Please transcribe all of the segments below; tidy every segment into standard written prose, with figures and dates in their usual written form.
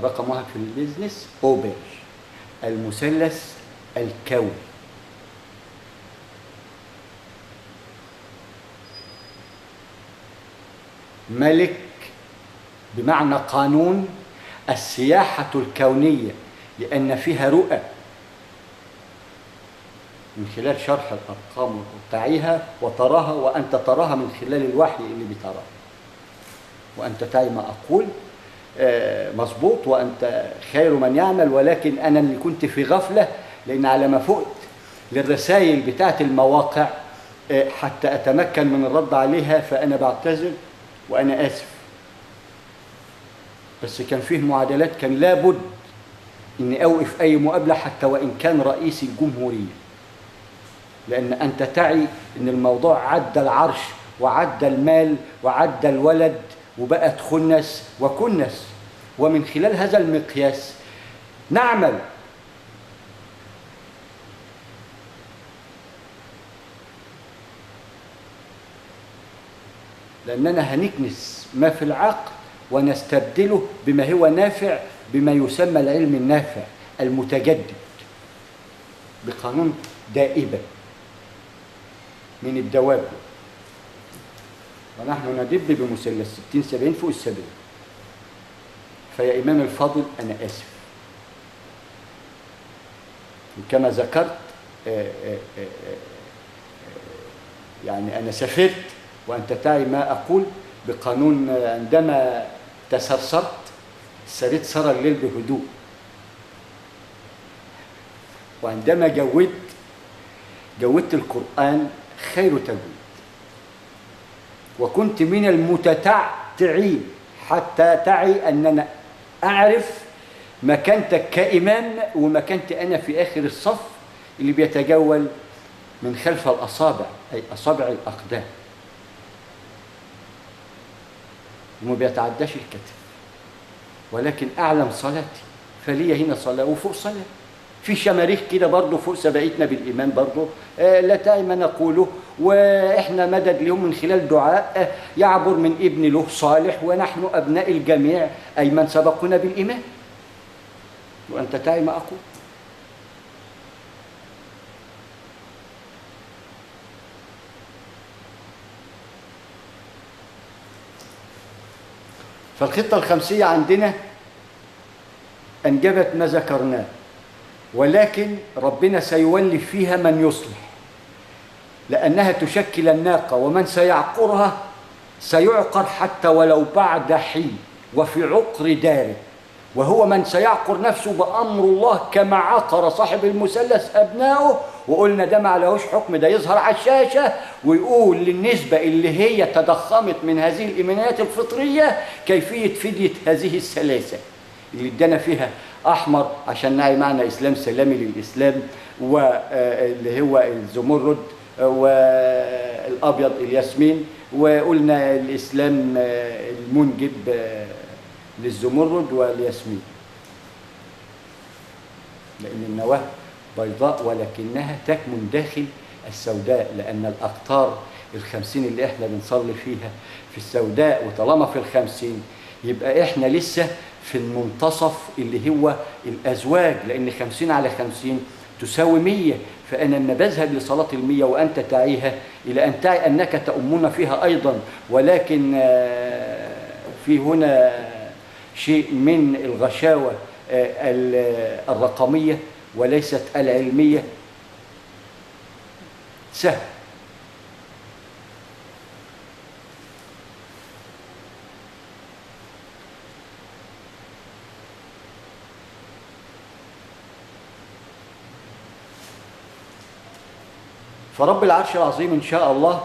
رقم واحد في البيزنس أوبر، المثلث الكوني. ملك بمعنى قانون السياحة الكونية، لأن فيها رؤى من خلال شرح الأرقام تعيها وتراها، وأنت تراها من خلال الوحي اللي بتراه، وأنت تعي ما أقول مظبوط، وأنت خير من يعمل. ولكن أنا اللي كنت في غفلة، لأن على ما فقت للرسائل بتاعت المواقع حتى أتمكن من الرد عليها، فأنا بعتذر وأنا آسف. بس كان فيه معادلات، كان لابد إني أوقف أي مقابلة حتى وإن كان رئيس الجمهورية، لأن أنت تعي إن الموضوع عدى العرش وعدى المال وعدى الولد وبقت خنس وكنس. ومن خلال هذا المقياس نعمل. لأننا هنكنس ما في العقل ونستبدله بما هو نافع، بما يسمى العلم النافع المتجدد بقانون دائبة من الدواب. ونحن ندب بمثلث 60-70 فوق ال70. فيا إمام الفاضل أنا آسف، وكما ذكرت يعني أنا سافرت وأنت تعي ما أقول بقانون. عندما تسرسرت سريت سرى الليل بهدوء، وعندما جودت القرآن خير تجويد، وكنت من المتتعتعين حتى تعي أننا أعرف مكانتك كإمام ومكانتي أنا في آخر الصف اللي بيتجول من خلف الأصابع، أي أصابع الأقدام، وما بيتعداش الكتف. ولكن أعلم صلاتي، فلي هنا صلاة وفوق صلاة. في شماريخ كده برضه فوق سبعيتنا بالإيمان برضه لا تعي ما نقوله، وإحنا مدد لهم من خلال دعاء يعبر من ابن له صالح، ونحن أبناء الجميع أي من سبقنا بالإيمان، وأنت تعي ما أقول. فالخطة الخمسية عندنا أنجبت ما ذكرناه، ولكن ربنا سيولي فيها من يصلح، لأنها تشكل الناقة، ومن سيعقرها سيعقر حتى ولو بعد حين وفي عقر داره، وهو من سيعقر نفسه بأمر الله كما عقر صاحب المثلث أبنائه. وقلنا ده ما عليهوش حكم، ده يظهر على الشاشة ويقول للنسبة اللي هي تضخمت من هذه الإيمانيات الفطرية كيفية فدية هذه الثلاثة اللي ادانا فيها أحمر عشان نعي معنى إسلام سلامي للإسلام، واللي هو الزمرد، والأبيض الياسمين، وقلنا الإسلام المنجب للزمرد والياسمين، لأن النواة بيضاء ولكنها تكمن داخل السوداء، لأن الأقطار 50 اللي احنا بنصلي فيها في السوداء، وطالما في 50 يبقى احنا لسه في المنتصف اللي هو الأزواج، لأن 50 على 50 تساوي 100. فأنا لما بذهب لصلاة 100 وأنت تعيها إلى أن تعي أنك تؤمن فيها أيضا، ولكن في هنا شيء من الغشاوة الرقمية وليست العلمية. سهل. فرب العرش العظيم إن شاء الله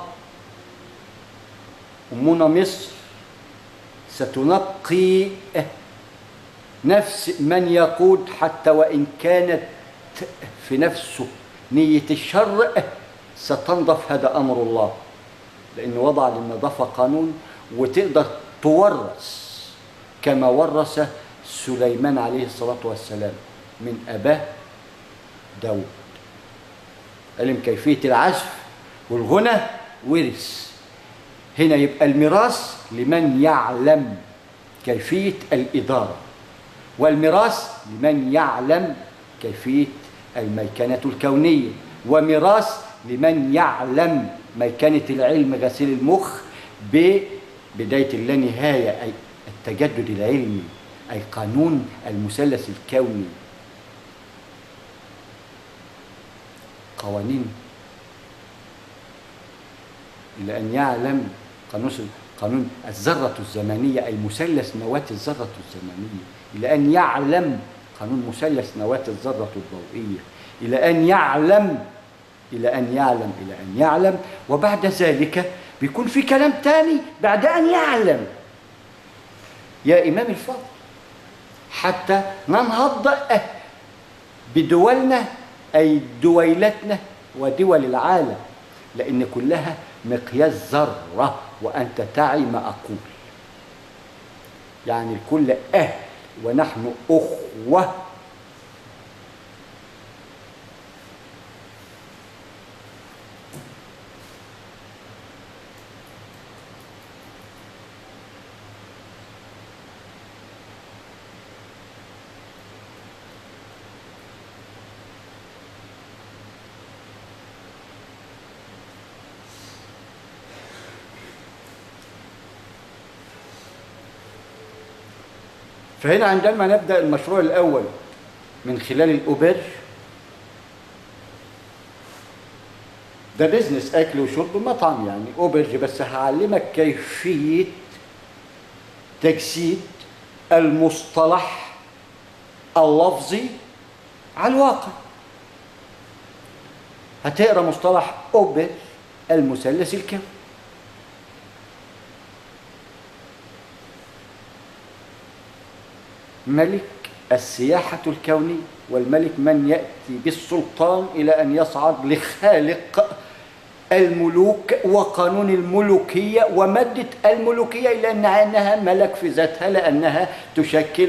أمنا مصر ستنقي نفس من يقود، حتى وإن كانت في نفسه نية الشر ستنظف. هذا أمر الله، لأنه وضع للنظافة قانون، وتقدر تورث كما ورث سليمان عليه الصلاة والسلام من أباه داود. علم كيفية العزف والغنى ورث. هنا يبقى الميراث لمن يعلم كيفية الإدارة والميراث لمن يعلم كيفية الميكنة الكونية، وميراث لمن يعلم ميكنة العلم غسيل المخ ببداية اللانهاية، أي التجدد العلمي، أي قانون المثلث الكوني. قوانين إلى أن يعلم قانون الذرة الزمنية، أي مثلث نواة الذرة الزمنية، إلى أن يعلم قانون مثلث نواة الذرة الضوئية، إلى أن يعلم إلى أن يعلم إلى أن يعلم. وبعد ذلك بيكون في كلام تاني بعد أن يعلم يا إمام الفاضل، حتى ننهض بدولنا، أي دويلتنا ودول العالم، لأن كلها مقياس ذرة، وأنت تعي ما أقول. يعني الكل أهل ونحن أخوة. فهنا عندما نبدأ المشروع الأول من خلال الأوبرج، ده بيزنس أكل وشرب مطعم، يعني أوبرج، بس هعلمك كيفية تجسيد المصطلح اللفظي على الواقع. هتقرأ مصطلح أوبرج المثلث الكوني. ملك السياحة الكونية، والملك من يأتي بالسلطان إلى أن يصعد لخالق الملوك وقانون الملوكية ومادة الملوكية، إلى أنها ملك في ذاتها، لأنها تشكل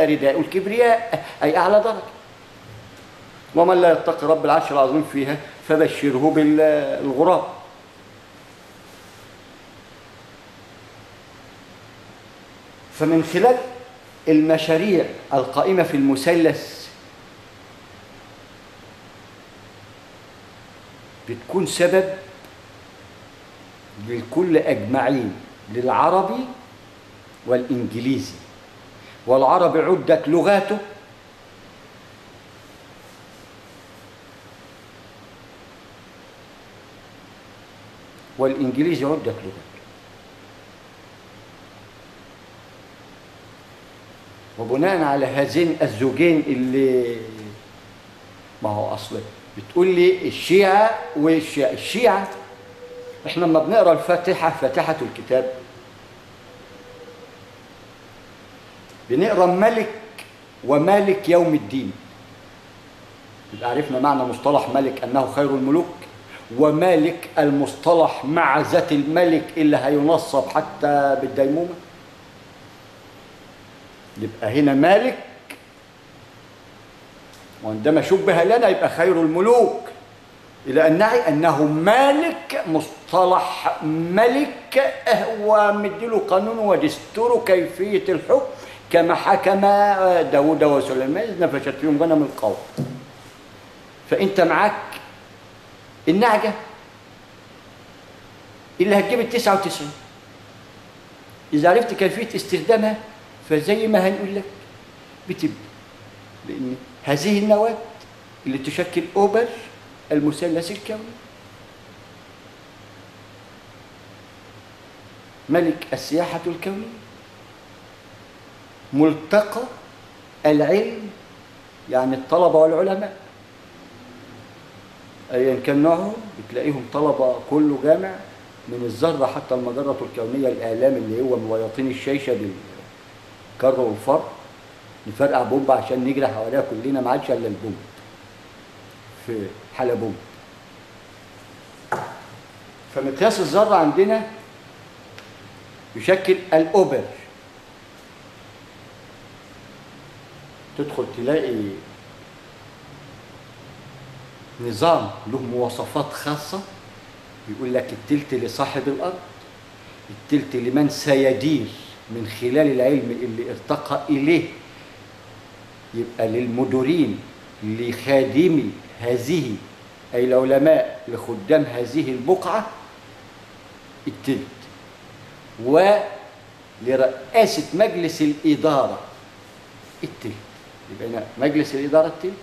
رداء الكبرياء، أي أعلى درجة. ومن لا يتقي رب العرش العظيم فيها فبشره بالغراب. فمن خلال المشاريع القائمة في المثلث بتكون سبب للكل أجمعين، للعربي والإنجليزي. والعربي عدت لغاته، والإنجليزي عدت لغاته. وبناء على هذين الزوجين اللي ما هو أصلا بتقول لي الشيعة والشيعة. الشيعة احنا لما بنقرأ الفاتحة، فاتحة الكتاب، بنقرأ ملك ومالك يوم الدين. يبقى عرفنا معنى مصطلح ملك أنه خير الملوك، ومالك المصطلح مع ذات الملك اللي هينصب حتى بالديمومة. يبقى هنا مالك، وعندما شبه لنا يبقى خير الملوك، إلى أن نعي أنه مالك. مصطلح ملك هو مديله قانون ودستور كيفية الحكم، كما حكم داود وسليمان إذ نفشت فيهم غنم القوم. فأنت معاك النعجة اللي هتجيب 99، إذا عرفت كيفية استخدامها فزي ما هنقول لك بتبدأ، لأن هذه النواة اللي تشكل أوبر المثلث الكوني. ملك السياحة الكونية، ملتقى العلم، يعني الطلبة والعلماء أيا كان نوعهم، بتلاقيهم طلبة كله جامع، من الذرة حتى المجرة الكونية، الإعلام اللي هو مواطين الشيشة بالكر والفر، نفرقع بومب عشان نجري حواليها كلنا، ما عادش إلا البومب في حالة بومب. فمقياس الذرة عندنا يشكل الأوبر. تدخل تلاقي نظام له مواصفات خاصة، بيقول لك التلت لصاحب الأرض، التلت لمن سيدير من خلال العلم اللي ارتقى إليه يبقى للمديرين لخادمي هذه أي العلماء لخدام هذه البقعة التلت، ولرئاسة مجلس الإدارة التلت. يبقى هنا مجلس الإدارة التلت،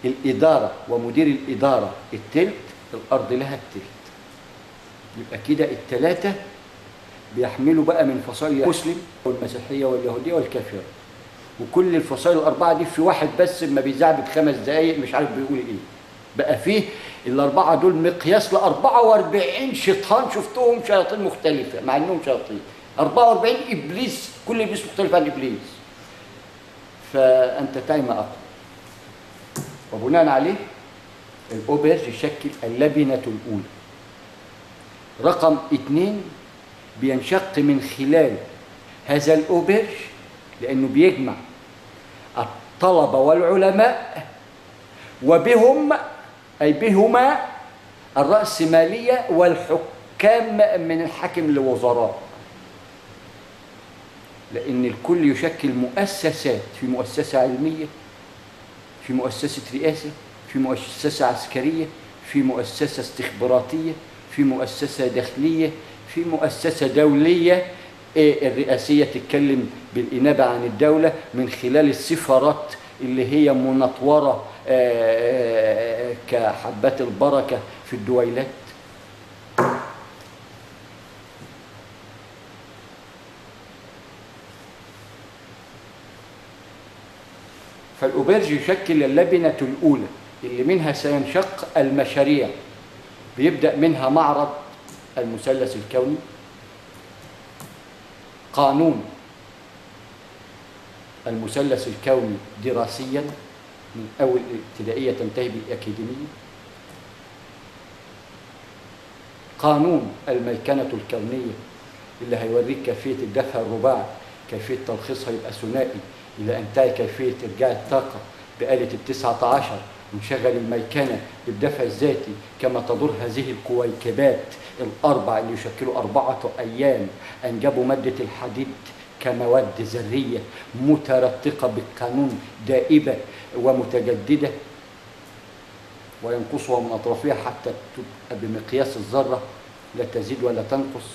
الإدارة ومدير الإدارة التلت، الأرض لها التلت. يبقى كده الثلاثة بيحملوا بقى من فصائل المسلم والمسيحية واليهودية والكافرة، وكل الفصائل الأربعة دي في واحد بس ما بيزعبط 5 دقايق مش عارف بيقول إيه. بقى فيه الأربعة دول مقياس ل 44 شيطان شفتهم، شياطين مختلفة مع إنهم شياطين. 44 إبليس، كل إبليس مختلف عن إبليس. فأنت تعي ما أقول. وبناء عليه الأوبرج يشكل اللبنة الأولى. رقم 2 بينشق من خلال هذا الأوبرج، لأنه بيجمع الطلبة والعلماء وبهم أي بهما الرأسمالية والحكام من الحاكم للوزراء، لأن الكل يشكل مؤسسات، في مؤسسة علمية، في مؤسسة رئاسة، في مؤسسة عسكرية، في مؤسسة استخباراتية، في مؤسسة داخلية، في مؤسسة دولية. الرئاسية تتكلم بالإنابة عن الدولة من خلال السفارات اللي هي منطورة كحبات البركة في الدويلات. فالأوبرج يشكل اللبنة الأولى اللي منها سينشق المشاريع. بيبدأ منها معرض المثلث الكوني، قانون المثلث الكوني دراسيا من أول ابتدائية تنتهي بالأكاديمية، قانون الميكنة الكونية اللي هيوريك كيفية الدفع الرباعي، كيفية تلخيصها يبقى ثنائي إلى أن تنتهي كيفية إرجاع الطاقة بآلة ال19، ونشغل الميكنة بالدفع الذاتي كما تدور هذه الكويكبات الأربع اللي يشكلوا 4 أيام أنجبوا مادة الحديد كمواد ذرية مترتقة بالقانون دائبة ومتجددة، وينقصها من أطرافها حتى تبقى بمقياس الذرة لا تزيد ولا تنقص.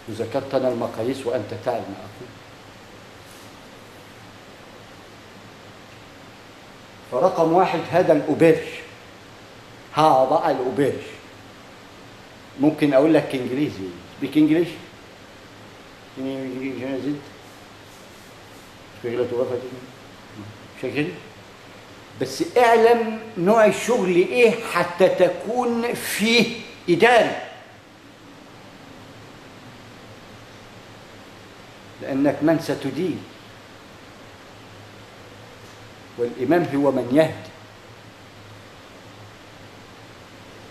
وذكرت أنا المقاييس وأنت تعلم ما أقول. فرقم 1 هذا الأوبرج. ها بقى الأوبرج ممكن أقول لك إنجليزي، سبيك إنجليش، شغل، بس اعلم نوع الشغل ايه حتى تكون فيه إداري، لأنك من ستدير، والإمام هو من يهدي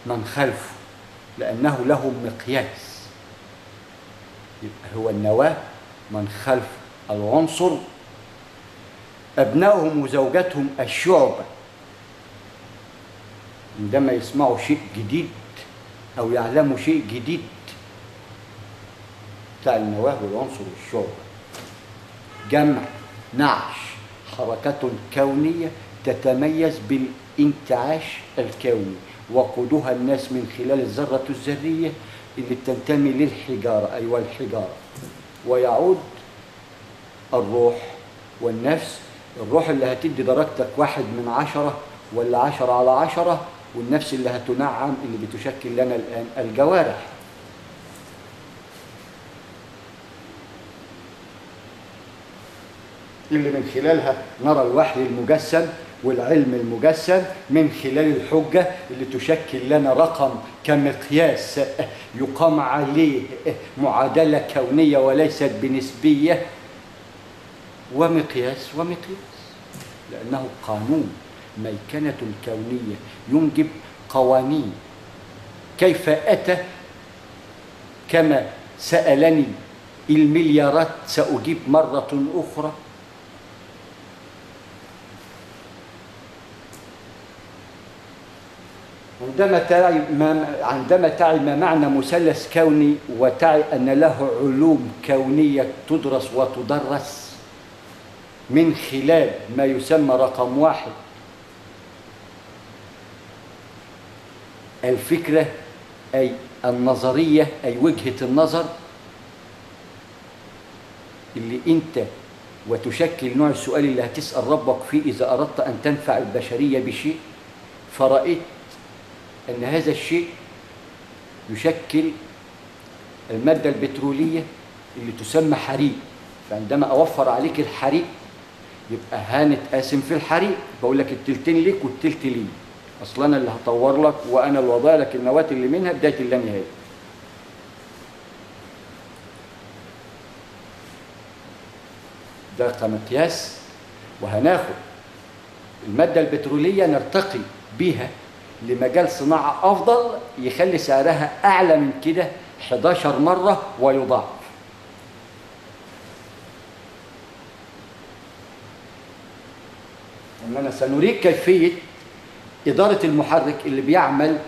من خلفه، لأنه له مقياس. يبقى هو النواة، من خلف العنصر، أبنائهم وزوجاتهم الشعبة. عندما يسمعوا شيء جديد أو يعلموا شيء جديد بتاع النواة والعنصر والشعبة. جمع، نعش، حركة كونية تتميز بالانتعاش الكوني، وقودها الناس من خلال الذرة الذرية اللي بتنتمي للحجارة، أيوة الحجارة. ويعود الروح والنفس، الروح اللي هتدي درجتك 1/10 ولا 10/10، والنفس اللي هتنعم اللي بتشكل لنا الآن الجوارح. اللي من خلالها نرى الوحي المجسم والعلم المجسم من خلال الحجة اللي تشكل لنا رقم كمقياس يقام عليه معادلة كونية وليست بنسبية، ومقياس لأنه قانون ميكنة كونية ينجب قوانين. كيف أتى؟ كما سألني المليارات سأجيب مرة أخرى. عندما تعي ما معنى مثلث كوني وتعي أن له علوم كونية تدرس وتدرس، من خلال ما يسمى رقم 1 الفكرة، أي النظرية، أي وجهة النظر اللي أنت وتشكل نوع السؤال اللي هتسأل ربك فيه إذا أردت أن تنفع البشرية بشيء، فرأيت أن هذا الشيء يشكل المادة البترولية اللي تسمى حريق. فعندما أوفر عليك الحريق يبقى هنتقاسم في الحريق، بقول لك التلتين ليك والتلت لي، أصلا أنا اللي هطور لك وأنا اللي وضع لك النواة اللي منها بداية اللانهاية. ده كمقياس. وهناخد المادة البترولية نرتقي بيها لمجال صناعة أفضل يخلي سعرها أعلى من كده 11 مرة ويضاعف. أننا سنريك كيفية إدارة المحرك اللي بيعمل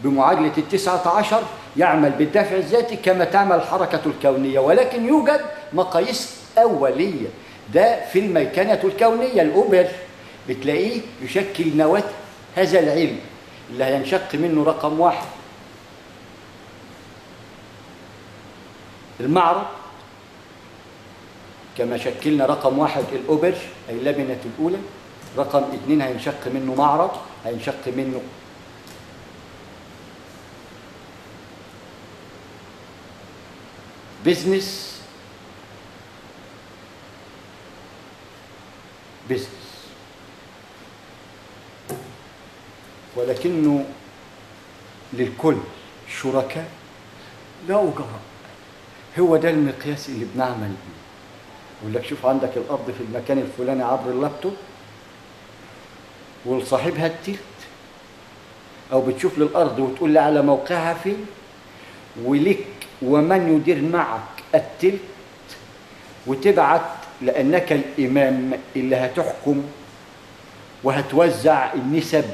بمعادلة 19 يعمل بالدفع الذاتي كما تعمل الحركة الكونية، ولكن يوجد مقاييس أولية. ده في الميكنة الكونية. الأوبر بتلاقيه يشكل نواة هذا العلم اللي هينشق منه رقم 1 المعرض، كما شكلنا رقم 1 الأوبر أي اللبنة الأولى. رقم 2 هينشق منه معرض، هينشق منه بيزنس، ولكنه للكل شركاء لا أجراء. هو ده المقياس اللي بنعمل بيه. يقول لك شوف عندك الأرض في المكان الفلاني عبر اللابتوب ولصاحبها التلت، أو بتشوف للأرض وتقول لي على موقعها فين، ولك ومن يدير معك التلت، وتبعت لأنك الإمام اللي هتحكم وهتوزع النسب،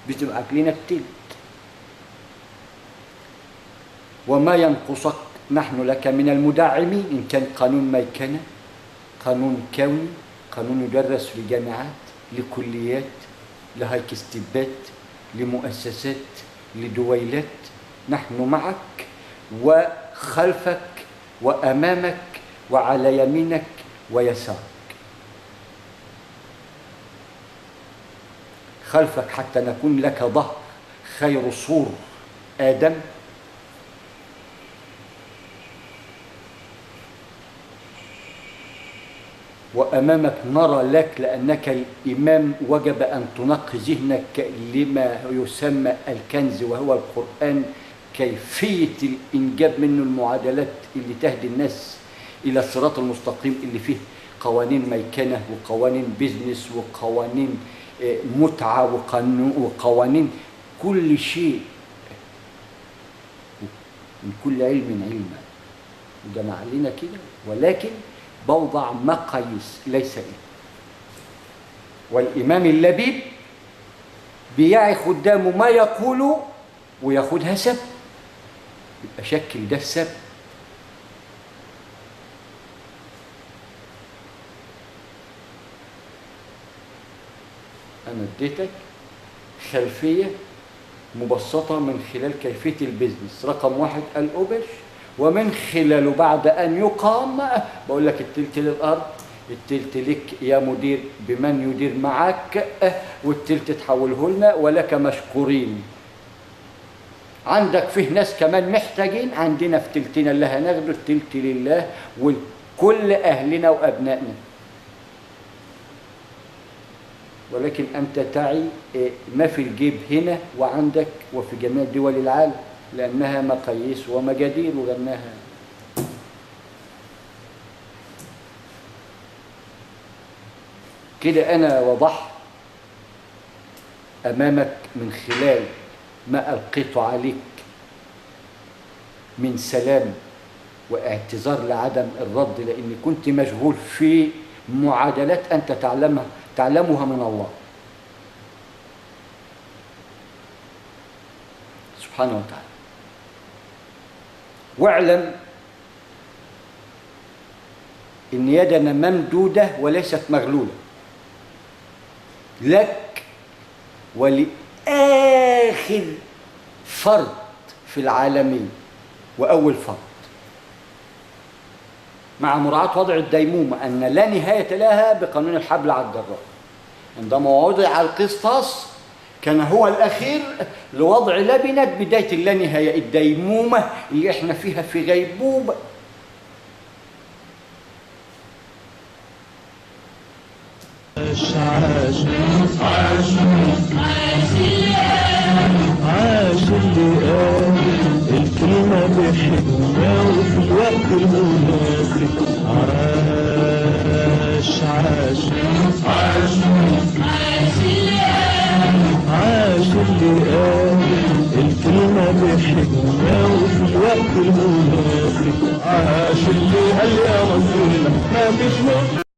بتبعت لنا التلت. وما ينقصك نحن لك من المدعمين، إن كان قانون ميكنة، قانون كوني، قانون يدرس في جامعات، لكليات، لهايكستيبات، لمؤسسات، لدويلات، نحن معك وخلفك وأمامك وعلى يمينك ويسارك. خلفك حتى نكون لك ظهر خير صور آدم، وأمامك نرى لك لأنك الإمام وجب أن تنقي ذهنك لما يسمى الكنز وهو القرآن، كيفية الإنجاب منه المعادلات اللي تهدي الناس إلى الصراط المستقيم اللي فيه قوانين ميكنة وقوانين بيزنس وقوانين متعة وقوانين كل شيء، من كل علم علما. جمع لنا كده، ولكن بوضع مقاييس ليس إيه. والإمام اللبيب بيعي خدامه ما يقوله وياخدها سب، يبقى شكل ده السب. أنا اديتك خلفية مبسطة من خلال كيفية البيزنس. رقم 1 الأوبر، ومن خلاله بعد أن يقام بقول لك التلت للأرض، التلت لك يا مدير بمن يدير معك، والتلت تحوله لنا ولك مشكورين. عندك فيه ناس كمان محتاجين، عندنا في تلتنا اللي هناخده التلت لله ولكل أهلنا وأبنائنا. ولكن أنت تعي ما في الجيب هنا وعندك وفي جميع دول العالم، لأنها مقاييس ومجادير، ولأنها كده. أنا وضحت أمامك من خلال ما ألقيت عليك من سلام واعتذار لعدم الرد، لأني كنت مشغول في معادلات أنت تعلمها من الله سبحانه وتعالى. واعلم إن يدنا ممدودة وليست مغلولة لك ولآخر فرد في العالمين وأول فرد، مع مراعاة وضع الديمومة أن لا نهاية لها بقانون الحبل على الجرار. عندما وضع القسطاس كان هو الأخير لوضع لبنة بداية اللانهاية، الديمومة اللي احنا فيها في غيبوبة. عاش عاش عاش عاش اللي قال الكلمة بحكمة وفي الوقت المناسب. عاش عاش عاش عاش اللي قال الكلمة بحكمة وفي الوقت المناسب. عاش اللي قال يا رسولنا ما فيش